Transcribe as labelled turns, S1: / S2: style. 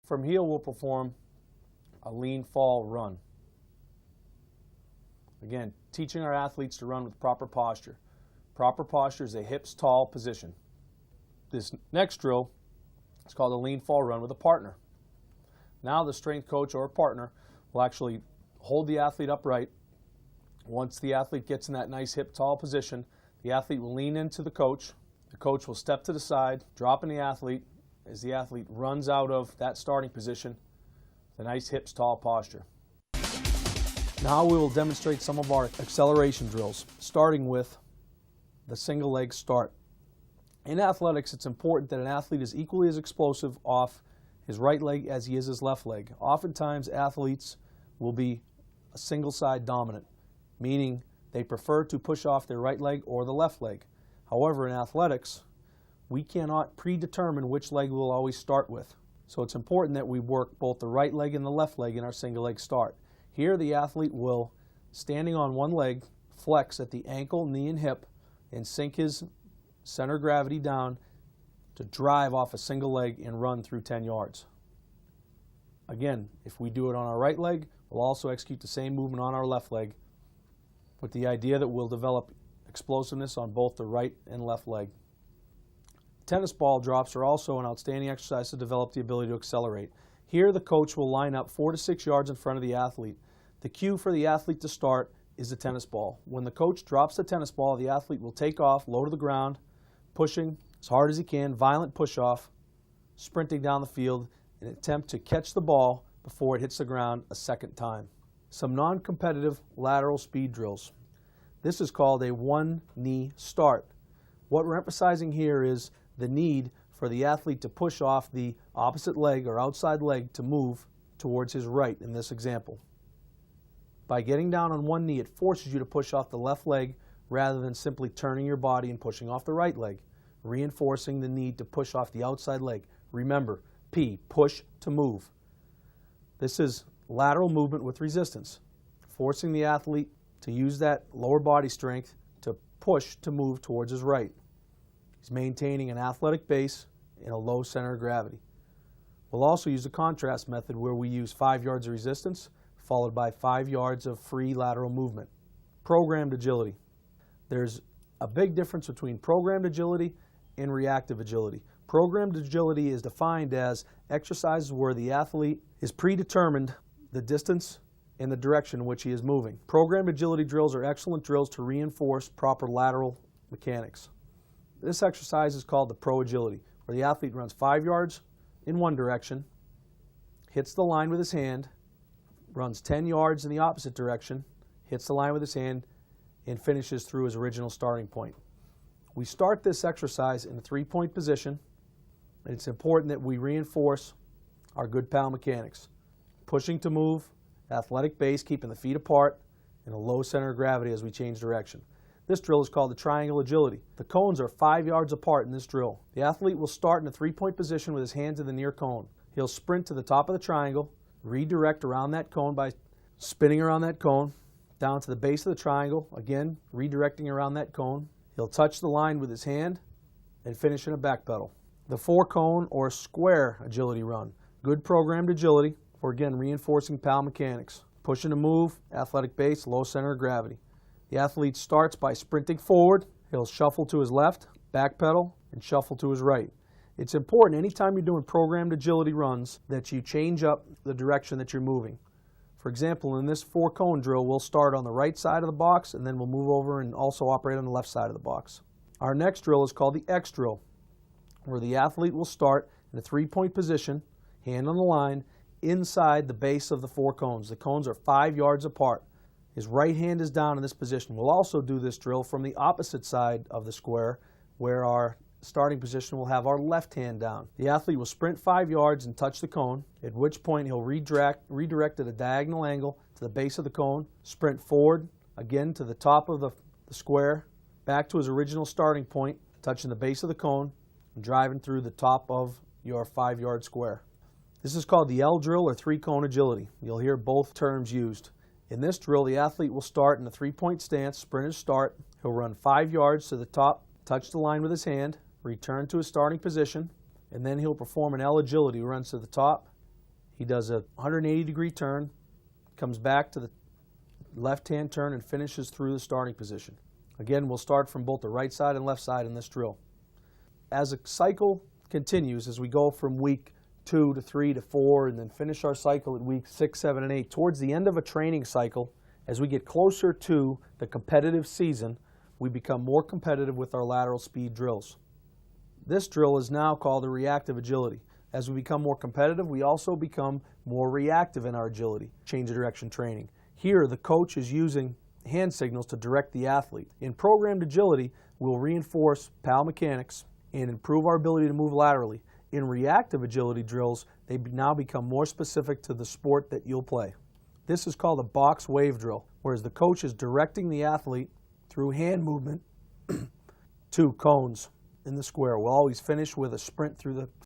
S1: From here, we'll perform a lean fall run. Again, teaching our athletes to run with proper posture. Proper posture is a hips tall position. This next drill is called a lean fall run with a partner. Now the strength coach or partner will actually hold the athlete upright. Once the athlete gets in that nice hip tall position, the athlete will lean into the coach. The coach will step to the side, dropping the athlete as the athlete runs out of that starting position, the nice hips tall posture. Now we will demonstrate some of our acceleration drills, starting with the single leg start. In athletics, it's important that an athlete is equally as explosive off his right leg as he is his left leg. Oftentimes, athletes will be a single side dominant, meaning they prefer to push off their right leg or the left leg. However, in athletics, we cannot predetermine which leg we'll always start with. So it's important that we work both the right leg and the left leg in our single leg start. Here, the athlete will, standing on one leg, flex at the ankle, knee, and hip, and sink his center of gravity down to drive off a single leg and run through 10 yards. Again, if we do it on our right leg, we'll also execute the same movement on our left leg with the idea that we'll develop explosiveness on both the right and left leg. Tennis ball drops are also an outstanding exercise to develop the ability to accelerate. Here, the coach will line up 4 to 6 yards in front of the athlete. The cue for the athlete to start is the tennis ball. When the coach drops the tennis ball, the athlete will take off, low to the ground, pushing as hard as he can, violent push-off, sprinting down the field in an attempt to catch the ball before it hits the ground a second time. Some non-competitive lateral speed drills. This is called a one-knee start. What we're emphasizing here is the need for the athlete to push off the opposite leg or outside leg to move towards his right in this example. By getting down on one knee, it forces you to push off the left leg rather than simply turning your body and pushing off the right leg, reinforcing the need to push off the outside leg. Remember, P, push to move. This is lateral movement with resistance, forcing the athlete to use that lower body strength to push to move towards his right. He's maintaining an athletic base in a low center of gravity. We'll also use a contrast method where we use 5 yards of resistance followed by 5 yards of free lateral movement. Programmed agility. There's a big difference between programmed agility and reactive agility. Programmed agility is defined as exercises where the athlete is predetermined the distance and the direction in which he is moving. Programmed agility drills are excellent drills to reinforce proper lateral mechanics. This exercise is called the pro agility, where the athlete runs 5 yards in one direction, hits the line with his hand, runs 10 yards in the opposite direction, hits the line with his hand, and finishes through his original starting point. We start this exercise in a 3-point position, and it's important that we reinforce our good pal mechanics. Pushing to move, athletic base, keeping the feet apart, and a low center of gravity as we change direction. This drill is called the triangle agility. The cones are 5 yards apart in this drill. The athlete will start in a 3-point position with his hands in the near cone. He'll sprint to the top of the triangle, redirect around that cone by spinning around that cone, down to the base of the triangle, again, redirecting around that cone. He'll touch the line with his hand and finish in a back pedal. The 4-cone or square agility run. Good programmed agility for, again, reinforcing pal mechanics. Pushing to move, athletic base, low center of gravity. The athlete starts by sprinting forward. He'll shuffle to his left, backpedal, and shuffle to his right. It's important anytime you're doing programmed agility runs that you change up the direction that you're moving. For example, in this 4-cone drill, we'll start on the right side of the box and then we'll move over and also operate on the left side of the box. Our next drill is called the X drill, where the athlete will start in a 3-point position, hand on the line, inside the base of the 4 cones. The cones are 5 yards apart. His right hand is down in this position. We'll also do this drill from the opposite side of the square, where our starting position will have our left hand down. The athlete will sprint 5 yards and touch the cone, at which point he'll redirect at a diagonal angle to the base of the cone, sprint forward, again to the top of the square, back to his original starting point, touching the base of the cone, and driving through the top of your 5-yard square. This is called the L drill or 3-cone agility. You'll hear both terms used. In this drill, the athlete will start in a 3-point stance, sprinter's start. He'll run 5 yards to the top, touch the line with his hand, return to his starting position, and then he'll perform an L agility. He runs to the top, He does a 180-degree turn, comes back to the left-hand turn, and finishes through the starting position. Again, we'll start from both the right side and left side in this drill. As a cycle continues, as we go from week 2 to 3 to 4, and then finish our cycle at week 6, 7, and 8, towards the end of a training cycle, as we get closer to the competitive season, we become more competitive with our lateral speed drills. This drill is now called a reactive agility. As we become more competitive, we also become more reactive in our agility, change of direction training. Here, the coach is using hand signals to direct the athlete. In programmed agility, we'll reinforce PAL mechanics and improve our ability to move laterally. In reactive agility drills, they now become more specific to the sport that you'll play. This is called a box wave drill, whereas the coach is directing the athlete through hand movement to cones in the square. We'll always finish with a sprint through the